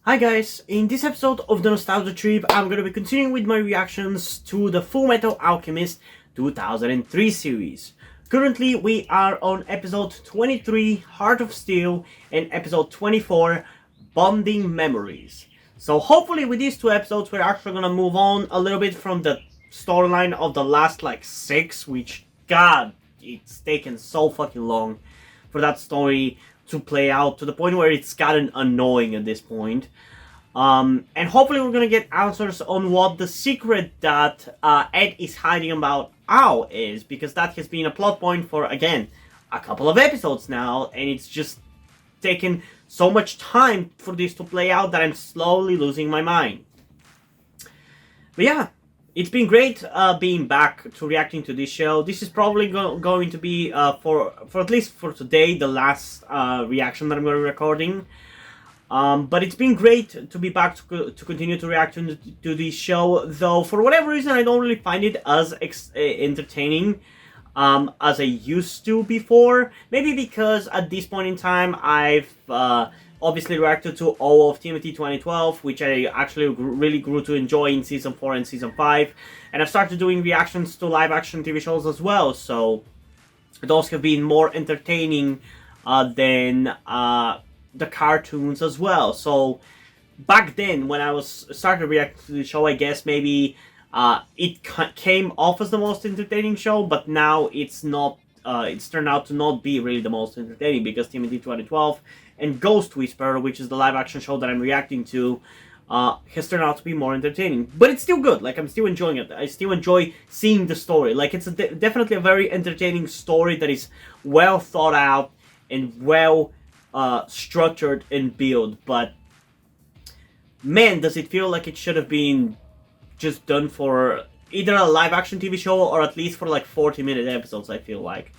Hi guys, in this episode of the Nostalgia Trip, I'm gonna be continuing with my reactions to the Fullmetal Alchemist 2003 series. Currently, we are on episode 23, Heart of Steel, and episode 24, Bonding Memories. So hopefully with these two episodes, we're actually gonna move on a little bit from the storyline of the last, six, which, god, it's taken so fucking long for that story to play out to the point where it's gotten annoying at this point. And hopefully we're gonna get answers on what the secret that Ed is hiding about Ao is, because that has been a plot point for, again, a couple of episodes now, and it's just taken so much time for this to play out that I'm slowly losing my mind. But yeah, it's been great being back to reacting to this show. This is probably going to be, for at least for today, the last reaction that I'm going to be recording. But it's been great to be back to continue to react to this show, though for whatever reason I don't really find it as entertaining as I used to before. Maybe because at this point in time I've obviously reacted to all of Timothy 2012, which I actually really grew to enjoy in Season 4 and Season 5, and I've started doing reactions to live-action TV shows as well, so those have been more entertaining than the cartoons as well. So back then, when I started reacting to the show, I guess maybe it came off as the most entertaining show, but now it's not. It's turned out to not be really the most entertaining, because Timothy 2012 and Ghost Whisperer, which is the live-action show that I'm reacting to, has turned out to be more entertaining. But it's still good. I'm still enjoying it. I still enjoy seeing the story. It's definitely a very entertaining story that is well thought out and well structured and built. But man, does it feel like it should have been just done for either a live-action TV show or at least for 40-minute episodes, I feel like.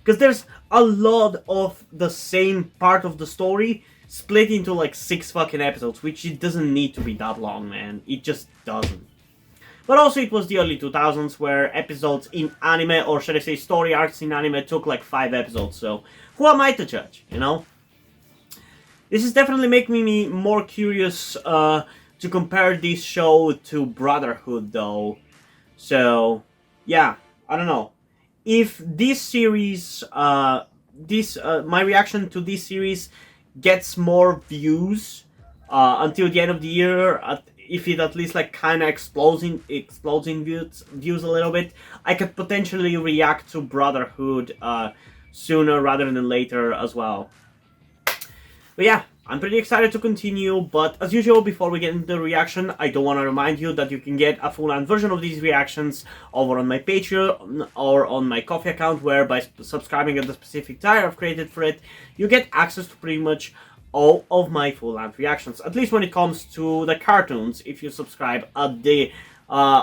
Because there's a lot of the same part of the story split into 6 fucking episodes, which it doesn't need to be that long, man. It just doesn't. But also it was the early 2000s, where episodes in anime, or should I say story arcs in anime, took 5 episodes, so who am I to judge, you know? This is definitely making me more curious to compare this show to Brotherhood, though. So, yeah, I don't know. If this series, my reaction to this series gets more views until the end of the year, if it at least kind of explodes in views a little bit, I could potentially react to Brotherhood sooner rather than later as well. But yeah, I'm pretty excited to continue, but as usual, before we get into the reaction, I do want to remind you that you can get a full-length version of these reactions over on my Patreon or on my Ko-fi account, where by subscribing at the specific tier I've created for it, you get access to pretty much all of my full-length reactions, at least when it comes to the cartoons, if you subscribe at the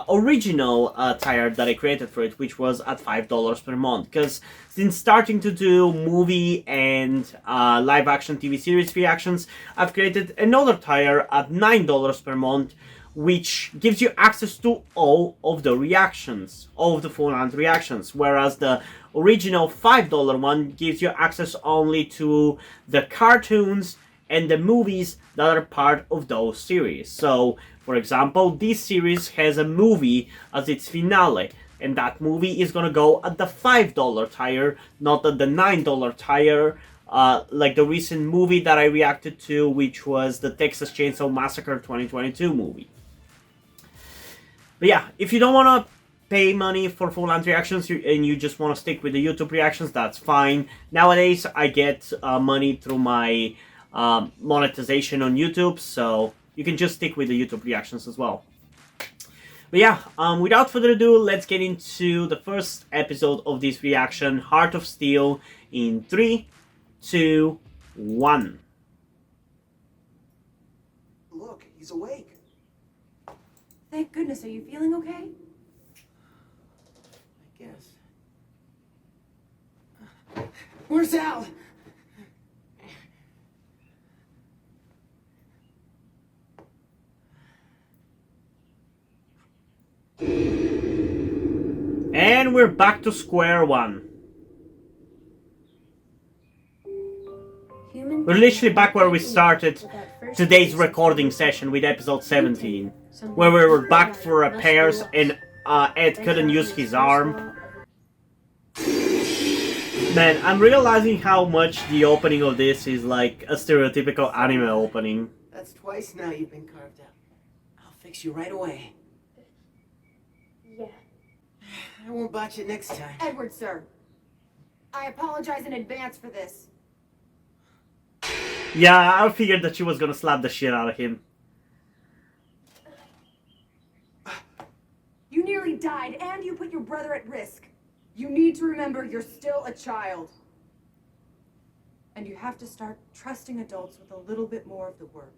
original tier that I created for it, which was at $5 per month. Because since starting to do movie and live-action TV series reactions, I've created another tier at $9 per month, which gives you access to all of the reactions, all of the full-length reactions, whereas the original $5 one gives you access only to the cartoons and the movies that are part of those series. So, for example, this series has a movie as its finale, and that movie is gonna go at the $5 tier, not at the $9 tier, like the recent movie that I reacted to, which was the Texas Chainsaw Massacre 2022 movie. But yeah, if you don't want to pay money for full-length reactions and you just want to stick with the YouTube reactions, that's fine. Nowadays, I get money through my monetization on YouTube, so you can just stick with the YouTube reactions as well. But yeah, without further ado, let's get into the first episode of this reaction, Heart of Steel, in 3, 2, 1. Look, he's awake. Thank goodness. Are you feeling okay? I guess. Where's Al? And we're back to square one. We're literally back where we started today's recording session with episode 17, where we were back for repairs and Ed couldn't use his arm. Man, I'm realizing how much the opening of this is like a stereotypical anime opening. That's twice now you've been carved up. I'll fix you right away. Yeah. I won't botch it next time. Edward, sir. I apologize in advance for this. Yeah, I figured that she was gonna slap the shit out of him. You nearly died, and you put your brother at risk. You need to remember you're still a child. And you have to start trusting adults with a little bit more of the work.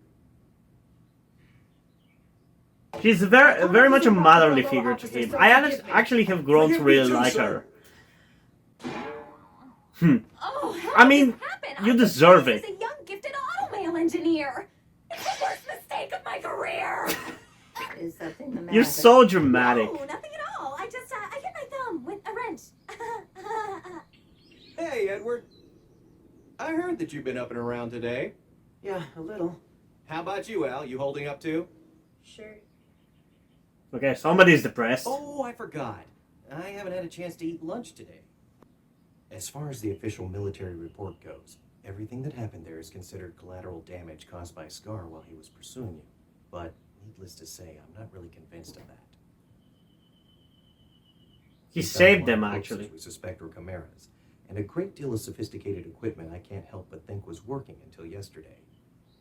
She's very much a motherly figure to him. I actually have grown to really like her. Oh, how I mean, did this happen? you I deserve was it. a young, gifted automail engineer. It's the worst mistake of my career. Is something the matter? You're so dramatic. No, nothing at all. I just, I hit my thumb with a wrench. Hey, Edward. I heard that you've been up and around today. Yeah, a little. How about you, Al? You holding up too? Sure. Okay, somebody's depressed. Oh, I forgot. I haven't had a chance to eat lunch today. As far as the official military report goes, everything that happened there is considered collateral damage caused by Scar while he was pursuing you. But needless to say, I'm not really convinced of that. He We found saved a lot them, of hoaxes actually. we suspect were chimeras, and a great deal of sophisticated equipment I can't help but think was working until yesterday.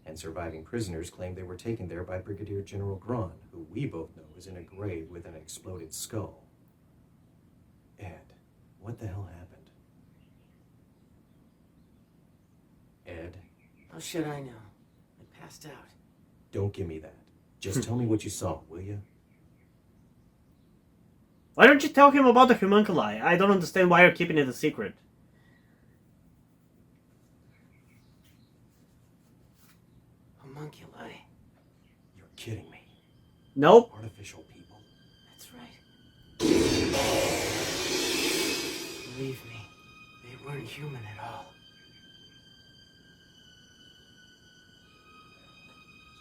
And surviving prisoners claim they were taken there by Brigadier General Gran, who we both know is in a grave with an exploded skull. Ed, what the hell happened? Ed, How should I know? I passed out. don't give me that. Just tell me what you saw, will you? Why don't you tell him about the homunculi? I don't understand why you're keeping it a secret. Homunculi. You're kidding me. Nope. Artificial people. That's right. Believe me, they weren't human at all.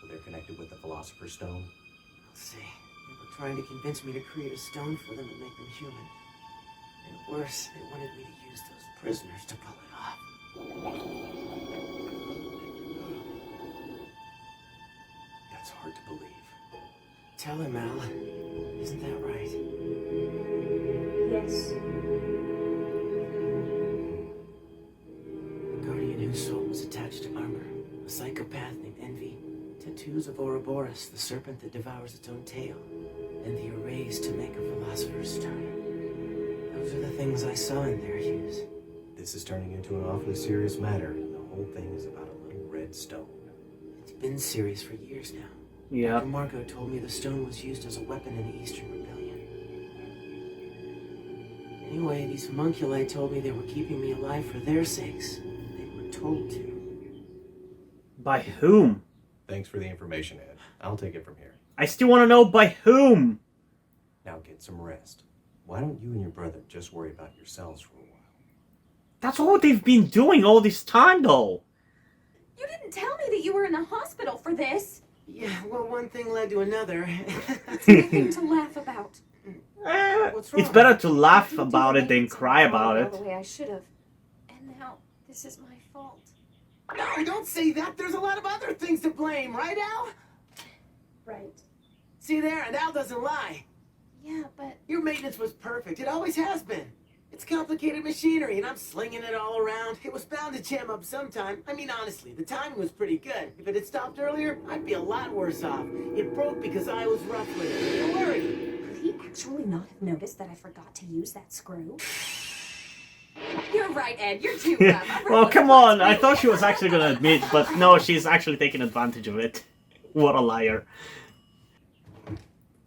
So they're connected with the Philosopher's Stone? I'll see. They were trying to convince me to create a stone for them to make them human. And worse, they wanted me to use those prisoners to pull it off. That's hard to believe. Tell him, Al. Isn't that right? Yes. A guardian whose soul was attached to armor. A psychopath named Envy. Tattoos of Ouroboros, the serpent that devours its own tail. And the arrays to make a philosopher's stone. Those are the things I saw in there, Hughes. This is turning into an awfully serious matter, and the whole thing is about a little red stone. It's been serious for years now. Yeah. Dr. Margot told me the stone was used as a weapon in the Eastern Rebellion. Anyway, these homunculi told me they were keeping me alive for their sakes. They were told to. By whom? Thanks for the information, Ed. I'll take it from here. I still want to know by whom. Now get some rest. Why don't you and your brother just worry about yourselves for a while? That's all they've been doing all this time, though. You didn't tell me that you were in the hospital for this. Yeah, well, one thing led to another. It's nothing to laugh about. What's It's wrong? better to laugh I didn't about do it than things cry about all it. the way I should have. And now this is my fault. No, don't say that. There's a lot of other things to blame, right, Al? Right. See there, and Al doesn't lie. Yeah, but Your maintenance was perfect. It always has been. It's complicated machinery, and I'm slinging it all around. It was bound to jam up sometime. I mean, honestly, the timing was pretty good. If it had stopped earlier, I'd be a lot worse off. It broke because I was rough with it. Don't worry. could he actually not have noticed that I forgot to use that screw? You're right, Ed. You're too rough. I'm Well, ready come to on. fight I you. thought she was actually gonna admit, but no, she's actually taking advantage of it. What a liar.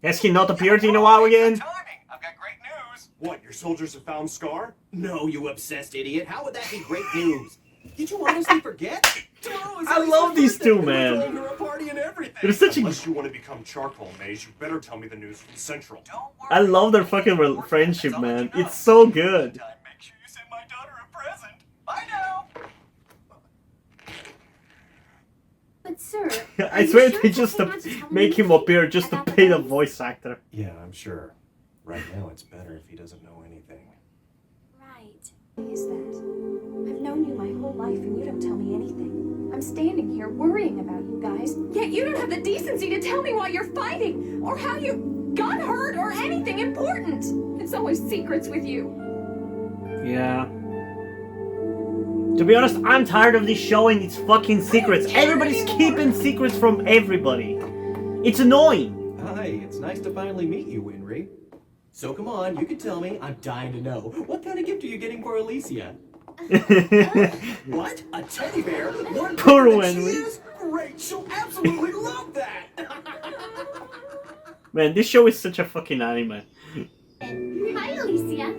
Has he not appeared in a while again? Timing! I've got great news! What, your soldiers have found Scar? No, you obsessed idiot. How would that be great News. Did you honestly forget? Tomorrow is I Elisa's love these birthday. two, We're man. throwing her a party and everything. They're such a... Unless you want to become charcoal maze, you better tell me the news from Central. Don't worry. I love their fucking friendship, I'll let man. you know. It's so good. Meantime, make sure you send my daughter a present. Bye now. But But sir, are I you swear sure they it's just okay not to tell me make him anything appear just to about the pay the boys? voice actor. Yeah, I'm sure. Right now, it's better if he doesn't know anything. Right. Is that? I've known you my whole life and you don't tell me anything. I'm standing here worrying about you guys, yet you don't have the decency to tell me why you're fighting, or how you got hurt, or anything important. It's always secrets with you. Yeah. To be honest, I'm tired of this showing its fucking secrets. Everybody's keeping secrets from everybody. It's annoying. Hi, it's nice to finally meet you, Winry. So come on, you can tell me. I'm dying to know. What kind of gift are you getting for Alicia? What? A teddy bear? One Poor bigger than she Wendy. is? Great, she'll absolutely love that! Man, this show is such a fucking anime. Hi, Alicia.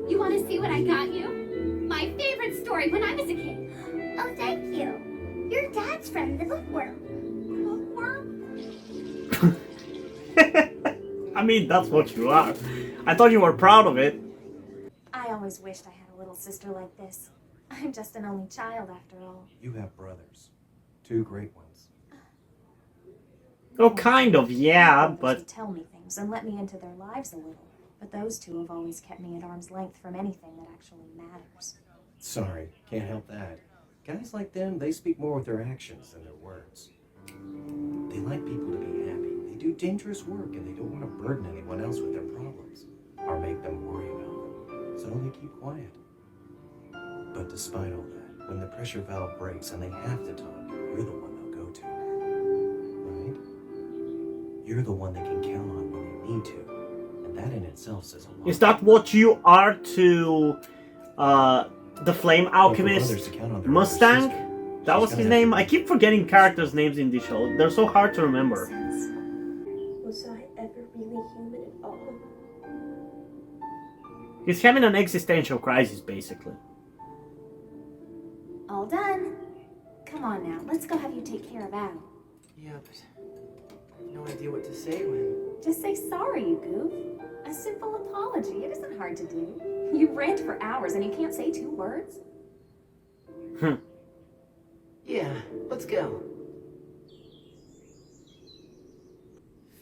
You want to see what I got you? My favorite story when I was a kid. Oh, thank you. Your dad's from the bookworm. Bookworm? I mean, that's what you are. I thought you were proud of it. I always wished I had a little sister like this. I'm just an only child after all. You have brothers. Two great ones. Oh, kind of, yeah, Brothers but... would tell me things and let me into their lives a little. But those two have always kept me at arm's length from anything that actually matters. Sorry, can't help that. Guys like them, they speak more with their actions than their words. They like people to be happy. They do dangerous work and they don't want to burden anyone else with their problems or make them worry about them. So they keep quiet. But despite all that, when the pressure valve breaks and they have to talk, you're the one they'll go to. Right? You're the one they can count on when they need to. And that in itself says a lot. Is that what you are to the Flame Alchemist brothers to count on their Mustang? older sister. That She's was gonna his have name? to- I keep forgetting characters' names in this show. They're so hard to remember. Was I ever really human at all? He's having an existential crisis, basically. All done. Come on now, let's go have you take care of Al. Yeah, but I have no idea what to say when... Just say sorry, you goof. A simple apology. It isn't hard to do. You rant for hours and you can't say 2 words? Yeah, let's go.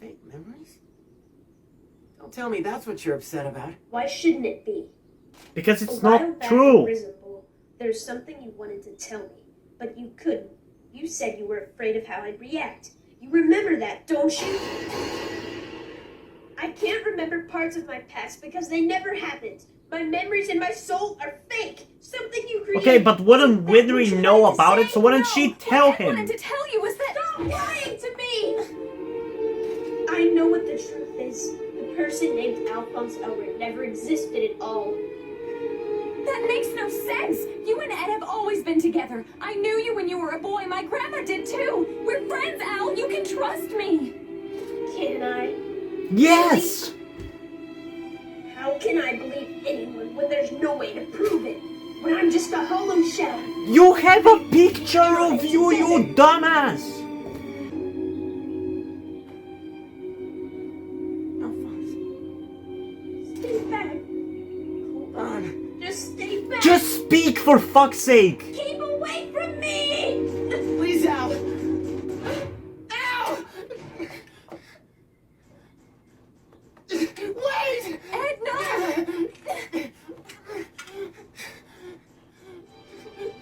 Fake memories? Don't tell me that's what you're upset about. Why shouldn't it be? Because A it's while not back true. in Risible, there's something you wanted to tell me, but you couldn't. You said you were afraid of how I'd react. You remember that, don't you? I can't remember parts of my past because they never happened. My memories and my soul are fake. Something you created. Okay, but wouldn't Is that what Winry you know wanted to about it? say? So wouldn't No, she tell what I him? wanted to tell you was that... Stop lying to me! I know what the truth is. The person named Alphonse Elric never existed at all. That makes no sense! You and Ed have always been together. I knew you when you were a boy. My grandma did too. We're friends, Al. You can trust me. Can I? Yes! How can I believe anyone when there's no way to prove it? When I'm just a hollow shell? You have a picture of you, you dumbass! Alphonse, Stay back. hold on. Just stay back. Just speak for fuck's sake! Keep away from me! Please, Al! Al! Wait! Ed, no!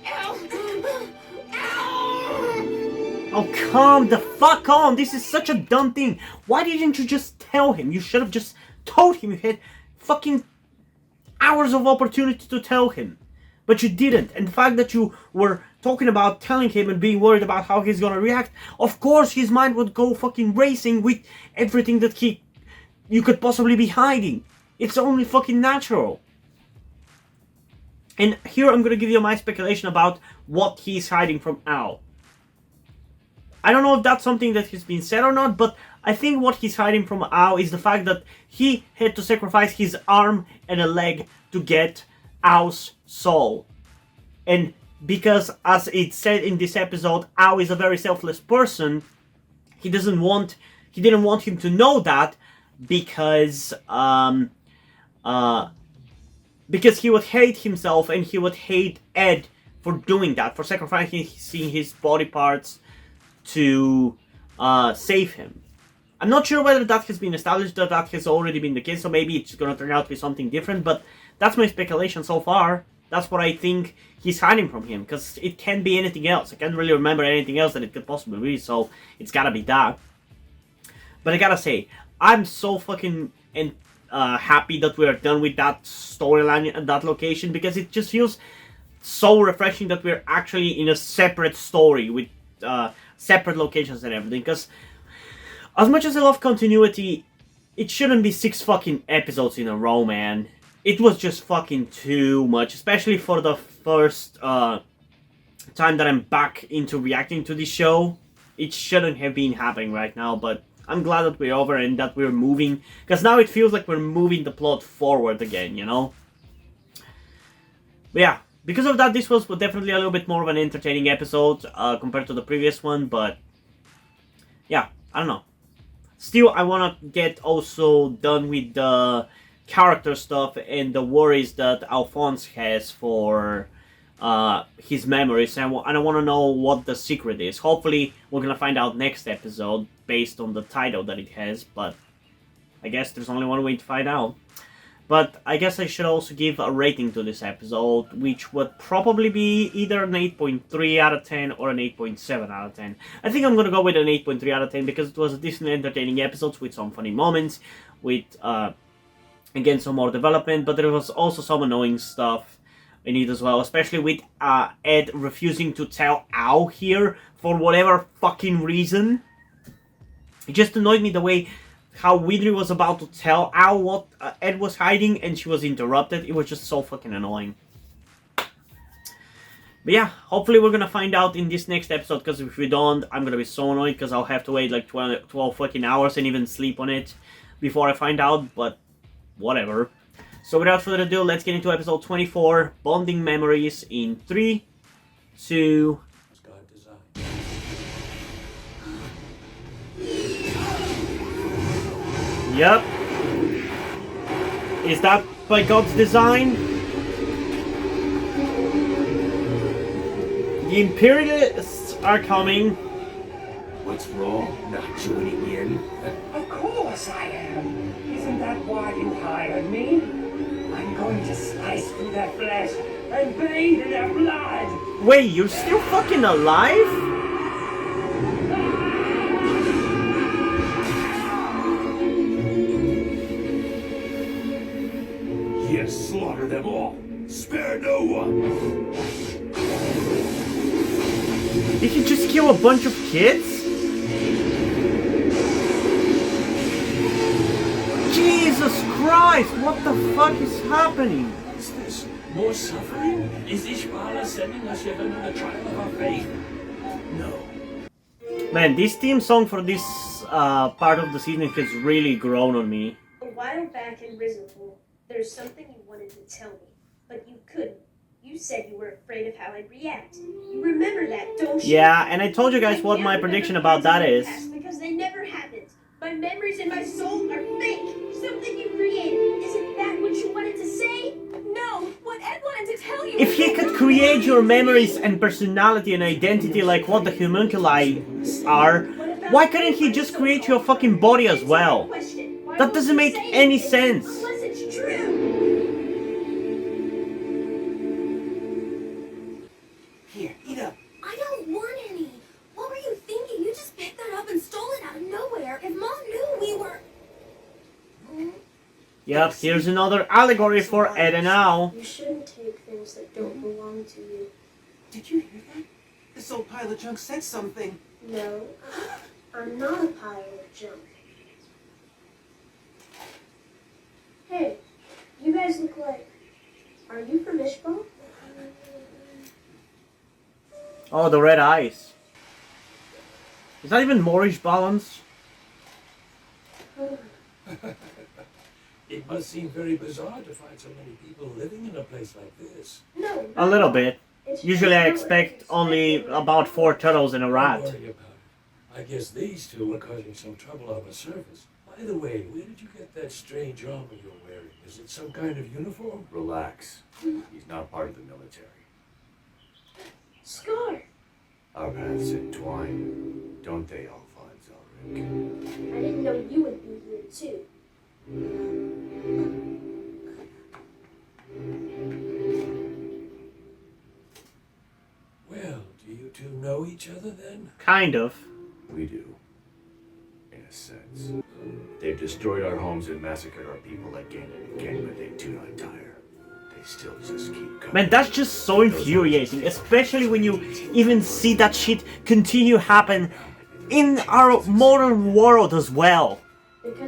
Al! Al! Oh, calm the fuck on! This is such a dumb thing! Why didn't you just tell him? You should have just told him. You had fucking hours of opportunity to tell him. But you didn't. And the fact that you were talking about telling him and being worried about how he's gonna react, of course his mind would go fucking racing with everything that you could possibly be hiding. It's only fucking natural. And here I'm gonna give you my speculation about what he's hiding from Al. I don't know if that's something that has been said or not, but I think what he's hiding from Al is the fact that he had to sacrifice his arm and a leg to get Al's soul. And because, as it said in this episode, Al is a very selfless person, he didn't want him to know that because he would hate himself and he would hate Ed for doing that, for sacrificing his body parts to save him. I'm not sure whether that has been established, that has already been the case, so maybe it's gonna turn out to be something different, but that's my speculation so far. That's what I think he's hiding from him, because it can't be anything else. I can't really remember anything else that it could possibly be, so it's gotta be that. But I gotta say, I'm so fucking happy that we are done with that storyline at that location, because it just feels so refreshing that we're actually in a separate story with separate locations and everything, because as much as I love continuity, it shouldn't be 6 fucking episodes in a row, man. It was just fucking too much, especially for the first time that I'm back into reacting to this show. It shouldn't have been happening right now, but I'm glad that we're over and that we're moving, because now it feels like we're moving the plot forward again, you know? But yeah, because of that, this was definitely a little bit more of an entertaining episode compared to the previous one, but yeah, I don't know. Still, I want to get also done with the character stuff and the worries that Alphonse has for his memories, and I want to know what the secret is. Hopefully, we're going to find out next episode based on the title that it has, but I guess there's only one way to find out. But I guess I should also give a rating to this episode, which would probably be either an 8.3 out of 10 or an 8.7 out of 10. I think I'm going to go with an 8.3 out of 10 because it was a decent entertaining episode with some funny moments, with, again, some more development, but there was also some annoying stuff in it as well, especially with Ed refusing to tell Al here for whatever fucking reason. It just annoyed me the way how Widry was about to tell Al what Ed was hiding and she was interrupted. It was just so fucking annoying. But yeah, hopefully we're gonna find out in this next episode, because if we don't, I'm gonna be so annoyed because I'll have to wait like 12 fucking hours and even sleep on it before I find out, but whatever. So without further ado, let's get into episode 24, Bonding Memories, in 3, 2... Yep. Is that by God's design? The Imperialists are coming. What's wrong? Not joining in? Of course I am. Isn't that why you hired me? I'm going to slice through their flesh and bathe in their blood. Wait, you're still fucking alive? Yes, slaughter them all. Spare no one. Did he just kill a bunch of kids? Jesus Christ, what the fuck is happening? Is this more suffering? Is Ishbala sending us yet another trial of our faith? No. Man, this theme song for this part of the season has really grown on me. A while back in Rizzleful, there's something you wanted to tell me, but you couldn't. You said you were afraid of how I'd react. You remember that, don't you? Yeah, and I told you guys what my prediction about that is. Because they never happened. My memories and my soul are fake. Something you created. Isn't that what you wanted to say? No, what Ed wanted to tell you. If he could create your memories and personality and identity like what the homunculi are, why couldn't he just create your fucking body as well? That doesn't make any sense. Unless it's true. Here, eat up. I don't want any. What were you thinking? You just picked that up and stole it out of nowhere. If Mom knew we were... Yep, here's another allegory for Ed and Al. You shouldn't take things that don't belong to you. Did you hear that? This old pile of junk said something. No, I'm not a pile of junk. Hey, you guys look like... Are you from Ishbal? Oh, the red eyes. Is that even Moorish balance? It must seem very bizarre to find so many people living in a place like this. No. A little bit. It's Usually I just not what expect only about 4 turtles and a Don't rat. worry about it. I guess these two are causing some trouble on the surface. By the way, where did you get that strange armor you're wearing? Is it some kind of uniform? Relax. He's not part of the military. Scar. Our paths entwine. Don't they all, Rick? I didn't know you would be here too. Well, do you two know each other then? Kind of. We do. In a sense. They've destroyed our homes and massacred our people again and again, but they do not tire. They still just keep coming. Man, that's just so infuriating, especially when you even see that shit continue happen in our modern world as well.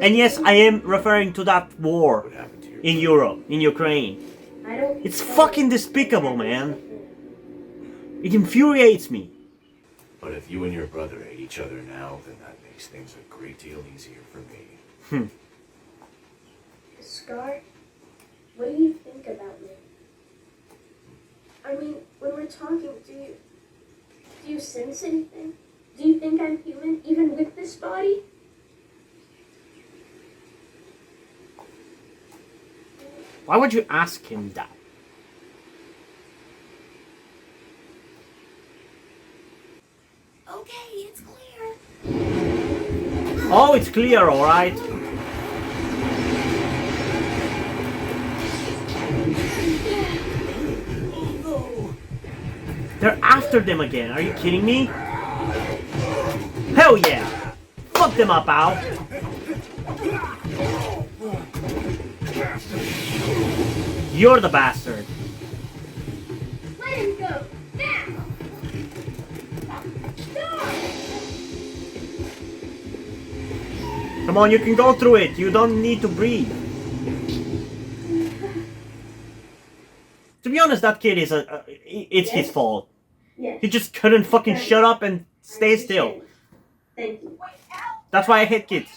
And yes, I am referring to that war in Europe, in Ukraine. It's fucking despicable, man. It infuriates me. But if you and your brother hate each other now, then that makes things a great deal easier for me. Scar, what do you think about me? I mean, when we're talking, do you sense anything? Do you think I'm human, even with this body? Why would you ask him that? Okay, it's clear. Oh, it's clear, alright. They're after them again, are you kidding me? Hell yeah! Fuck them up, Al! You're the bastard! Let him go! Now! Stop! Come on, you can go through it, you don't need to breathe. To be honest, that kid is it's his fault. Yes. He just couldn't fucking shut up and stay still. Thank you. That's why I hate kids.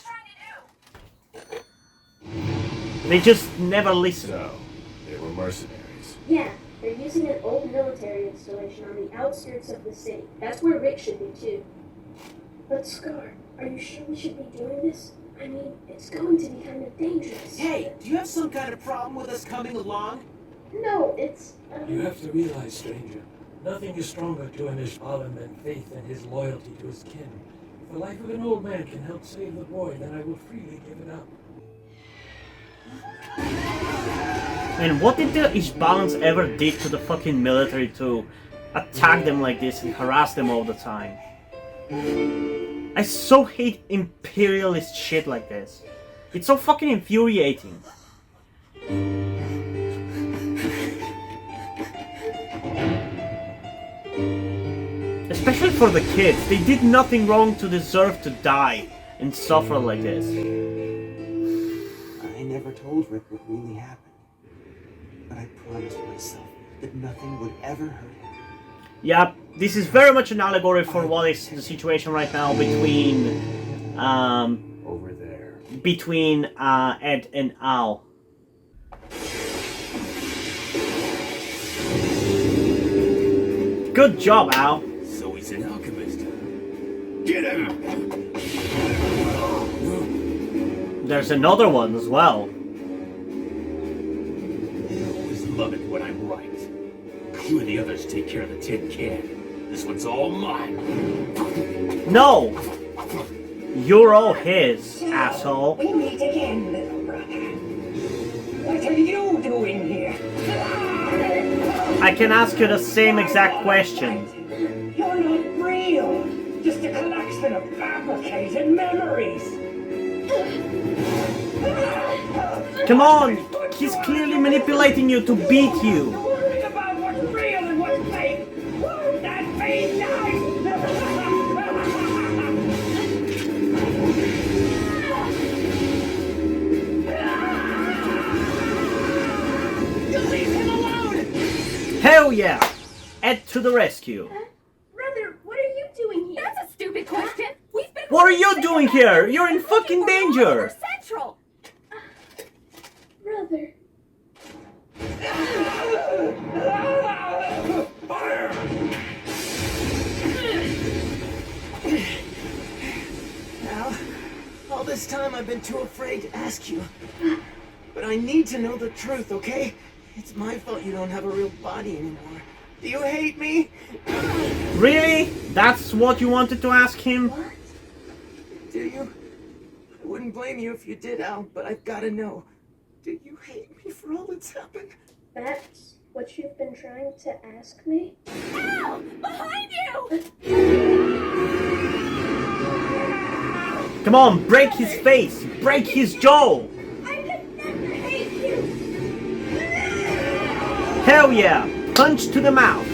They just never listen. So, they were mercenaries. Yeah, they're using an old military installation on the outskirts of the city. That's where Rick should be too. But Scar, are you sure we should be doing this? I mean, it's going to be kind of dangerous. Hey, do you have some kind of problem with us coming along? No, it's... You have to realize, stranger, nothing is stronger to an Ishbalan than faith and his loyalty to his kin. If the life of an old man can help save the boy, then I will freely give it up. And what did the Ishbalans ever did to the fucking military to attack them like this and harass them all the time? I so hate imperialist shit like this. It's so fucking infuriating. Especially for the kids. They did nothing wrong to deserve to die and suffer like this. I never told Rick what really happened. But I promised myself that nothing would ever hurt him. Yeah, this is very much an allegory for what is the situation right now between Over there. between Ed and Al. Good job, Al. So he's an alchemist. Get him! There's another one as well. I always love it when I'm right. You and the others take care of the tin can. This one's all mine. No! You're all his, asshole. We meet again, little brother. What are you doing here? I can ask you the same exact question. You're not real. Just a collection of fabricated memories. Come on! He's clearly manipulating you to beat you. Worrying about what's real and what's fake. Won't that be nice? Leave him alone! Hell yeah! Ed to the rescue. Brother, what are you doing here? That's a stupid question. We've been. What are you doing here? You're in fucking danger. Central. Brother. Fire! Al, all this time I've been too afraid to ask you. But I need to know the truth, okay? It's my fault you don't have a real body anymore. Do you hate me? Really? That's what you wanted to ask him? What? Do you? I wouldn't blame you if you did, Al, but I've gotta know. Do you hate me for all that's happened? That's what you've been trying to ask me? Al! Behind you! Come on, break his face! Break his jaw! I could never hate you! Hell yeah! Punch to the mouth!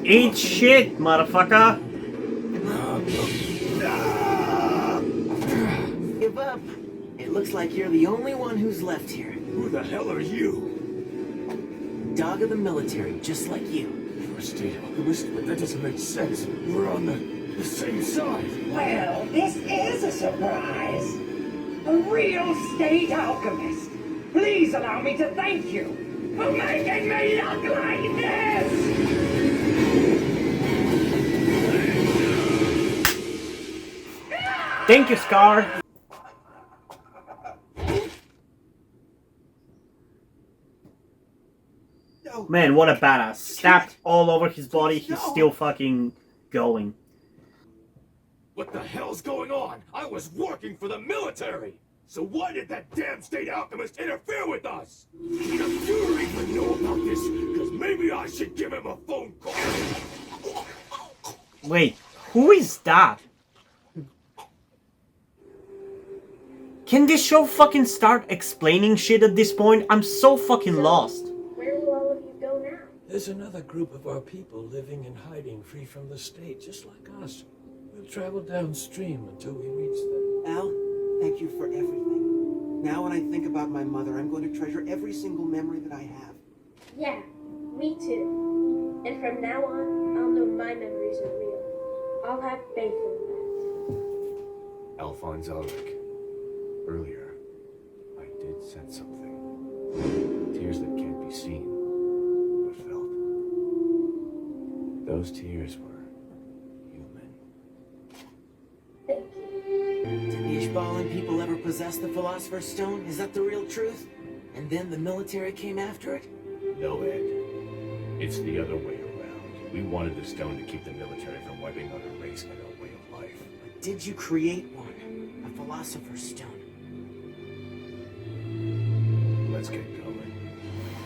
Eat shit, motherfucker! Give up. It looks like you're the only one who's left here. Who the hell are you? Dog of the military, just like you. You're a state alchemist, but that doesn't make sense. We're on the same side. Well, this is a surprise. A real state alchemist. Please allow me to thank you for making me look like this! Thank you, Scar! No. Man, what a badass. Stabbed all over his body, he's still fucking going. What the hell's going on? I was working for the military! So why did that damn state alchemist interfere with us? The Fuhrer even know about this, because maybe I should give him a phone call. Wait, who is that? Can this show fucking start explaining shit at this point? I'm so fucking lost. Where will all of you go now? There's another group of our people living and hiding free from the state, just like us. We'll travel downstream until we reach them. Al, thank you for everything. Now when I think about my mother, I'm going to treasure every single memory that I have. Yeah, me too. And from now on, I'll know my memories are real. I'll have faith in that. Alphonse Ulrich. Earlier, I did sense something. Tears that can't be seen, but felt. Those tears were human. Thank you. Did Ishbal and people ever possess the Philosopher's Stone? Is that the real truth? And then the military came after it? No, Ed. It's the other way around. We wanted the stone to keep the military from wiping out our race and our way of life. But did you create one? A Philosopher's Stone? Let's get going.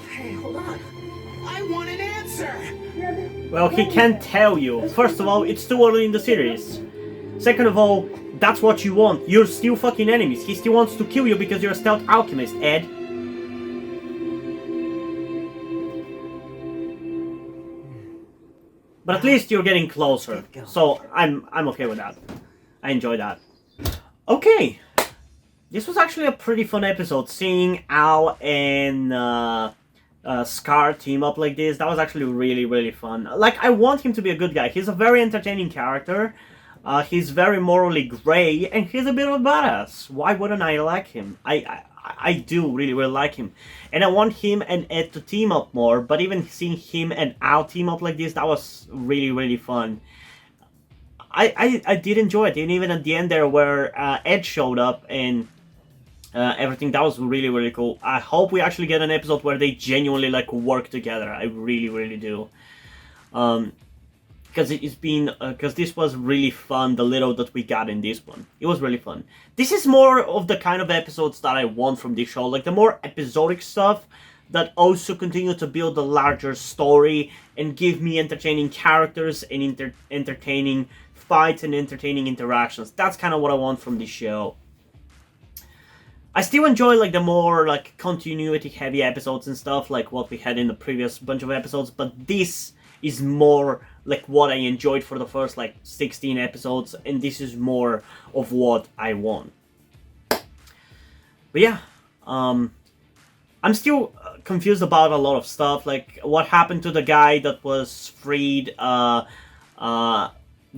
Hey, hold on. I want an answer! Well, he can't tell you. First of all, it's too early in the series. Second of all, that's what you want. You're still fucking enemies. He still wants to kill you because you're a stealth alchemist, Ed. But at least you're getting closer. So I'm okay with that. I enjoy that. Okay. This was actually a pretty fun episode, seeing Al and Scar team up like this. That was actually really, really fun. Like, I want him to be a good guy. He's a very entertaining character. He's very morally grey, and he's a bit of a badass. Why wouldn't I like him? I do really, really like him. And I want him and Ed to team up more, but even seeing him and Al team up like this, that was really, really fun. I did enjoy it, and even at the end there where Ed showed up and everything, that was really, really cool. I hope we actually get an episode where they genuinely like work together. I really, really do. Because because this was really fun, the little that we got in this one. It was really fun. This is more of the kind of episodes that I want from this show, like the more episodic stuff that also continue to build a larger story and give me entertaining characters and entertaining fights and entertaining interactions. That's kind of what I want from this show. I still enjoy like the more like continuity heavy episodes and stuff like what we had in the previous bunch of episodes, but this is more like what I enjoyed for the first like 16 episodes, and this is more of what I want. But yeah, I'm still confused about a lot of stuff, like what happened to the guy that was freed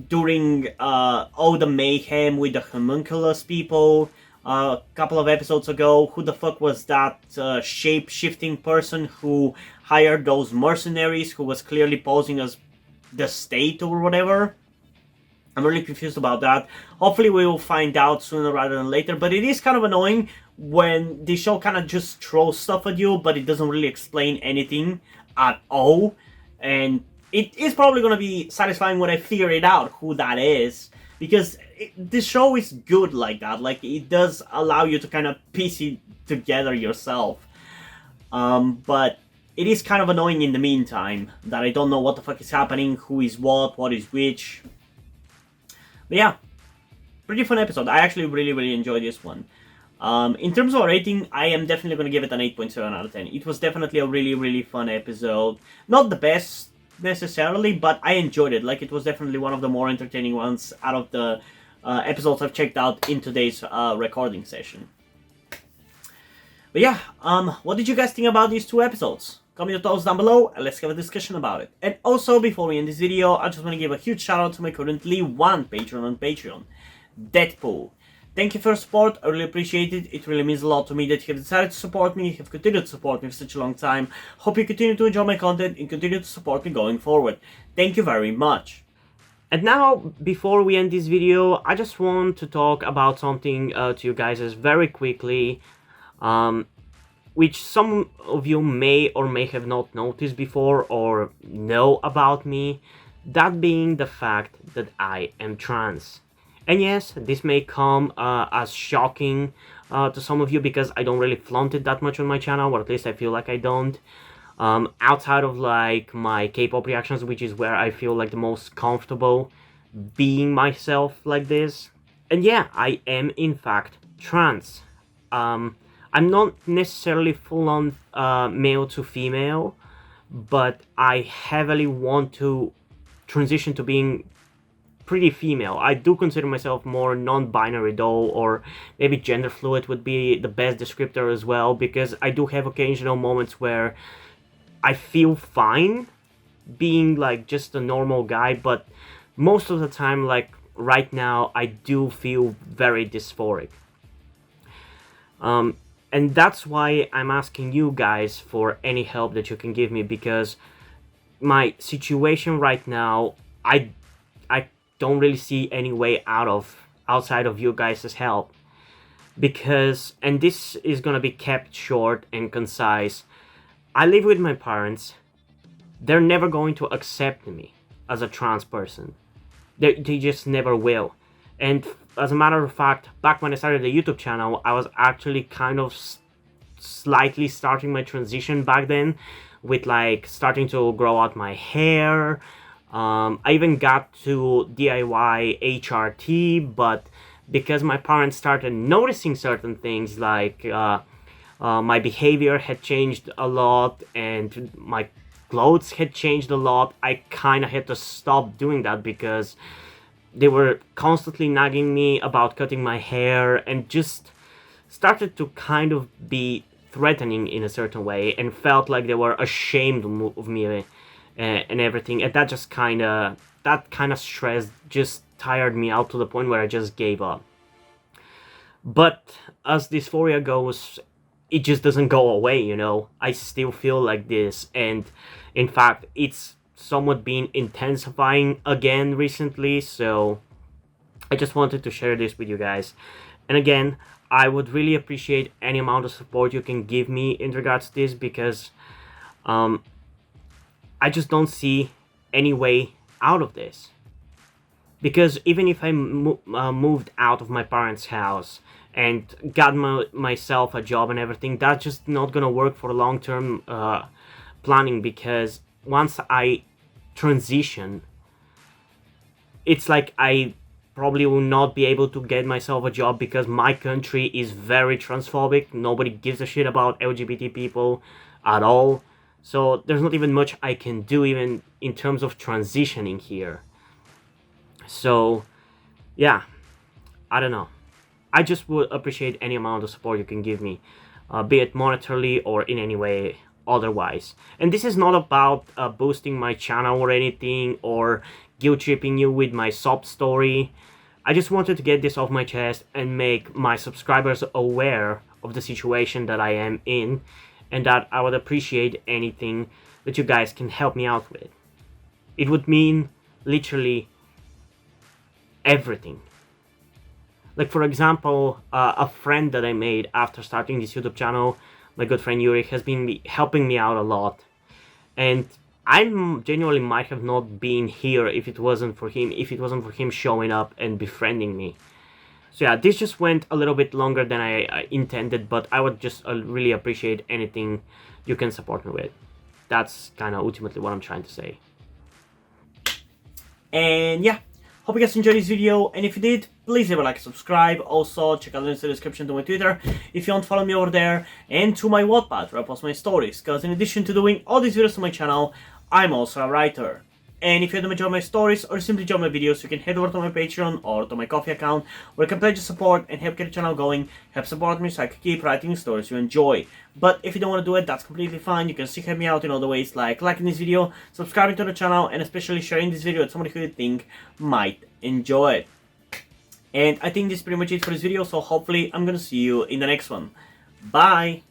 during all the mayhem with the homunculus people a couple of episodes ago. Who the fuck was that shape-shifting person who hired those mercenaries who was clearly posing as the state or whatever? I'm really confused about that. Hopefully we will find out sooner rather than later, but it is kind of annoying when the show kind of just throws stuff at you, but it doesn't really explain anything at all. And it is probably going to be satisfying when I figure it out who that is, because this show is good like that. Like, it does allow you to kind of piece it together yourself. But it is kind of annoying in the meantime that I don't know what the fuck is happening, who is what is which. But yeah, pretty fun episode. I actually really enjoyed this one. In terms of a rating, I am definitely going to give it an 8.7 out of 10. It was definitely a really fun episode. Not the best necessarily, but I enjoyed it. Like, it was definitely one of the more entertaining ones out of the episodes I've checked out in today's recording session. But yeah, what did you guys think about these two episodes? Comment your thoughts down below and let's have a discussion about it. And also, before we end this video, I just want to give a huge shout out to my currently one patron on Patreon, Deadpool. Thank you for your support, I really appreciate it. It really means a lot to me that you have decided to support me, have continued to support me for such a long time. Hope you continue to enjoy my content and continue to support me going forward. Thank you very much. And now, before we end this video, I just want to talk about something to you guys very quickly. Which some of you may or may have not noticed before or know about me, that being the fact that I am trans. And yes, this may come as shocking to some of you because I don't really flaunt it that much on my channel, or at least I feel like I don't. Outside of like my K-pop reactions, which is where I feel like the most comfortable being myself like this. And yeah, I am in fact trans. I'm not necessarily full-on male to female, but I heavily want to transition to being pretty female. I do consider myself more non-binary though, or maybe gender fluid would be the best descriptor as well, because I do have occasional moments where I feel fine being like just a normal guy, but most of the time, like right now, I do feel very dysphoric. And that's why I'm asking you guys for any help that you can give me, because my situation right now, I don't really see any way outside of you guys' help. Because, and this is gonna be kept short and concise, I live with my parents. They're never going to accept me as a trans person. They just never will. And as a matter of fact, back when I started the YouTube channel, I was actually kind of slightly starting my transition back then, with like starting to grow out my hair. I even got to DIY HRT, but because my parents started noticing certain things, like my behavior had changed a lot and my clothes had changed a lot, I kind of had to stop doing that because they were constantly nagging me about cutting my hair and just started to kind of be threatening in a certain way, and felt like they were ashamed of me and everything. And that just kind of stress just tired me out to the point where I just gave up. But as dysphoria goes, it just doesn't go away, you know. I still feel like this, and in fact it's somewhat been intensifying again recently, so I just wanted to share this with you guys. And again, I would really appreciate any amount of support you can give me in regards to this, because I just don't see any way out of this. Because even if I moved out of my parents' house and got myself a job and everything, that's just not gonna work for long-term planning, because once I transition, it's like I probably will not be able to get myself a job, because my country is very transphobic. Nobody gives a shit about LGBT people at all. So there's not even much I can do even in terms of transitioning here. So yeah, I don't know. I just would appreciate any amount of support you can give me, be it monetarily or in any way otherwise. And this is not about boosting my channel or anything, or guilt-tripping you with my sob story. I just wanted to get this off my chest and make my subscribers aware of the situation that I am in, and that I would appreciate anything that you guys can help me out with. It would mean literally everything. Like, for example, a friend that I made after starting this YouTube channel, my good friend Yuri, has been helping me out a lot. And I genuinely might have not been here if it wasn't for him showing up and befriending me. So yeah, this just went a little bit longer than I intended, but I would just really appreciate anything you can support me with. That's kind of ultimately what I'm trying to say. And yeah, hope you guys enjoyed this video, and if you did, please leave a like and subscribe. Also, check out the links in the description to my Twitter if you want to follow me over there, and to my Wattpad where I post my stories, because in addition to doing all these videos on my channel, I'm also a writer. And if you don't enjoy my stories or simply enjoy my videos, you can head over to my Patreon or to my Ko-fi account, where you can pledge your support and help get the channel going, help support me so I can keep writing stories you enjoy. But if you don't want to do it, that's completely fine. You can still help me out in other ways, like liking this video, subscribing to the channel, and especially sharing this video with somebody who you think might enjoy it. And I think this is pretty much it for this video, so hopefully I'm gonna see you in the next one. Bye!